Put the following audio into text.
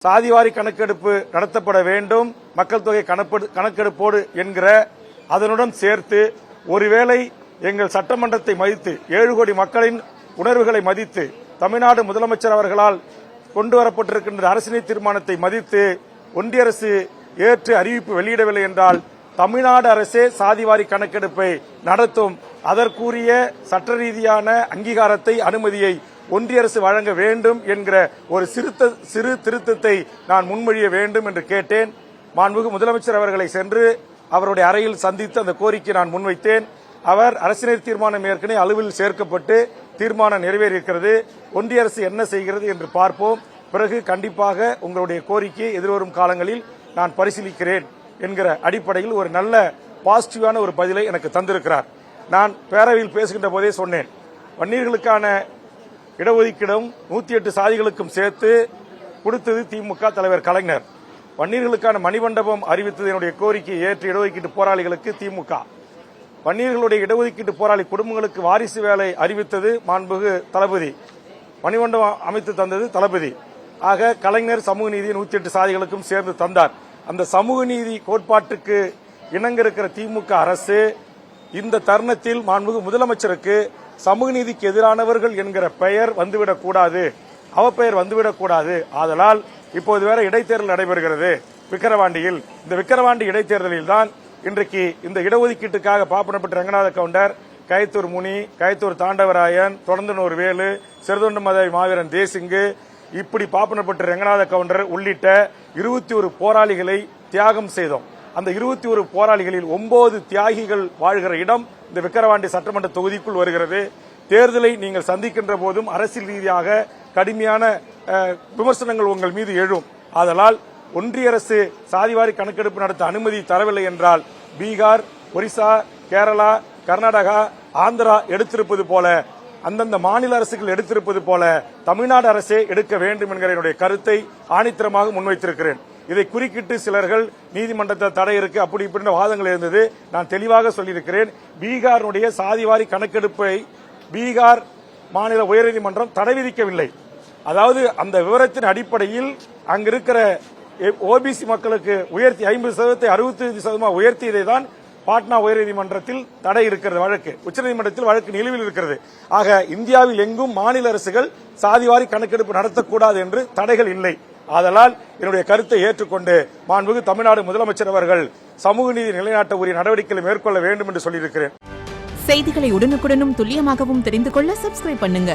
சாதிவாரி கணக்கெடுப்பு நடத்தப்பட வேண்டும், மக்கள் தொகை கணக்கெடுப்போடு என்கிற அதனுடன் சேர்த்து ஒருவேளை எங்கள் சட்டமன்றத்தை மதித்து 7 கோடி மக்களின் உணர்வுகளை மதித்து தமிழ்நாடு முதலமைச்சர் அவர்களால் கொண்டுவரப்பட்டிருக்கின்ற அரசியல் தீர்மானத்தை மதித்து ஒன்றிய அரசு ஏற்று அறிவிப்பு வெளியிடவில்லை என்றால் தமிழ்நாடு அரசே சாதிவாரி கணக்கெடுப்பை நடத்தும். அதற்குரிய சட்ட ரீதியான அங்கீகாரத்தை அனுமதியை ஒன்றிய அரசு வழங்க வேண்டும் என்கிற ஒரு சிறு திருத்தத்தை நான் முன்மொழிய வேண்டும் என்று கேட்டேன். மாண்புமிகு முதலமைச்சர் அவர்களை சென்று அவருடைய அறையில் சந்தித்து அந்த கோரிக்கை நான் முன்வைத்தேன். அவர் அரசியல் தீர்மானம் ஏற்கனவே அலுவலில் சேர்க்கப்பட்டு தீர்மானம் நிறைவேறியிருக்கிறது. ஒன்றிய அரசு என்ன செய்கிறது என்று பார்ப்போம். பிறகு கண்டிப்பாக உங்களுடைய கோரிக்கையை எதிர்வரும் காலங்களில் நான் பரிசீலிக்கிறேன் என்கிற அடிப்படையில் ஒரு நல்ல பாசிட்டிவான ஒரு பதிலை எனக்கு தந்திருக்கிறார். நான் பேரவையில் பேசுகின்ற போதே சொன்னேன், வன்னியர்களுக்கான இடஒதுக்கீடும் 108 சாதிகளுக்கும் சேர்த்து கொடுத்தது திமுக தலைவர் கலைஞர். வன்னியர்களுக்கான மணிமண்டபம் அறிவித்தது என்னுடைய கோரிக்கையை ஏற்று இடஒதுக்கீட்டு போராளிகளுக்கு திமுக. வன்னியர்களுடைய இடஒதுக்கீட்டு போராளி குடும்பங்களுக்கு வாரிசு வேலை அறிவித்தது மாண்புமிகு தளபதி. மணிமண்டபம் அமைத்து தந்தது தளபதி. ஆக கலைஞர் சமூக நீதி 108 சாதிகளுக்கும் சேர்ந்து தந்தார். அந்த சமூக நீதி கோட்பாட்டுக்கு இணங்க இருக்கிற திமுக அரசு இந்த தருணத்தில் மாண்புமிகு முதலமைச்சருக்கு சமூக நீதிக்கு எதிரானவர்கள் என்கிற பெயர் வந்துவிடக்கூடாது, அவப்பெயர் வந்துவிடக்கூடாது. ஆதலால் இப்போது வேற இடைத்தேர்தல் நடைபெறுகிறது விக்கிரவாண்டியில். இந்த விக்கிரவாண்டி இடைத்தேர்தலில் தான் இன்றைக்கு இந்த இடஒதுக்கீட்டுக்காக பாப்பனப்பட்ட ரங்கநாத கவுண்டர், கயத்தூர் முனி, கயத்தூர் தாண்டவராயன், தொடர்ந்தனூர் வேலு, சிறுதொண்ட மத மாவீரன் தேசிங்கு, இப்படி பாப்பனப்பட்ட ரங்கநாத கவுண்டர் உள்ளிட்ட 21 போராளிகளை தியாகம் செய்தோம். அந்த 21 போராளிகளில் 9 தியாகிகள் வாழ்கிற இடம் இந்த விக்கிரவாண்டி சட்டமன்ற தொகுதிக்குள் வருகிறது. தேர்தலை நீங்கள் சந்திக்கின்ற போதும் அரசியல் ரீதியாக கடுமையான விமர்சனங்கள் உங்கள் மீது எழும். ஆதலால் ஒன்றிய அரசு சாதிவாரி கணக்கெடுப்பு நடத்த அனுமதி தரவில்லை என்றால் பீகார், ஒரிசா, கேரளா, கர்நாடகா, ஆந்திரா எடுத்திருப்பது போல, அந்தந்த மாநில அரசுகள் எடுத்திருப்பது போல தமிழ்நாடு அரசே எடுக்க வேண்டும் என்கிற என்னுடைய கருத்தை ஆணித்தரமாக முன்வைத்திருக்கிறேன். இதை குறுக்கிட்டு சிலர்கள் நீதிமன்றத்தில் தடை இருக்கு அப்படி இப்படி வாதங்கள் இருந்தது. நான் தெளிவாக சொல்லியிருக்கிறேன், பீகாருடைய சாதிவாரி கணக்கெடுப்பை பீகார் மாநில உயர்நீதிமன்றம் தடை விதிக்கவில்லை. அதாவது அந்த விவரத்தின் அடிப்படையில் அங்கிருக்கிற ஓபிசி மக்களுக்கு உயர்த்தி 50% 65% உயர்த்தியதை தான் பாட்னா உயர்நீதிமன்றத்தில் தடை இருக்கிறது. வழக்கு உச்சநீதிமன்றத்தில் வழக்கு நிலுவையில் இருக்கிறது. ஆக இந்தியாவில் எங்கும் மாநில அரசுகள் சாதிவாரி கணக்கெடுப்பு நடத்தக்கூடாது என்று தடைகள் இல்லை. ஆதலால் என்னுடைய கருத்தை ஏற்றுக்கொண்டு மாண்புமிகு தமிழ்நாடு முதலமைச்சர் அவர்கள் சமூக நீதி நிலைநாட்ட உரிய நடவடிக்கைகளை மேற்கொள்ள வேண்டும் என்று சொல்லியிருக்கிறேன். செய்திகளை உடனுக்குடனும் துல்லியமாகவும் தெரிந்து கொள்ள சப்ஸ்கிரைப் பண்ணுங்க.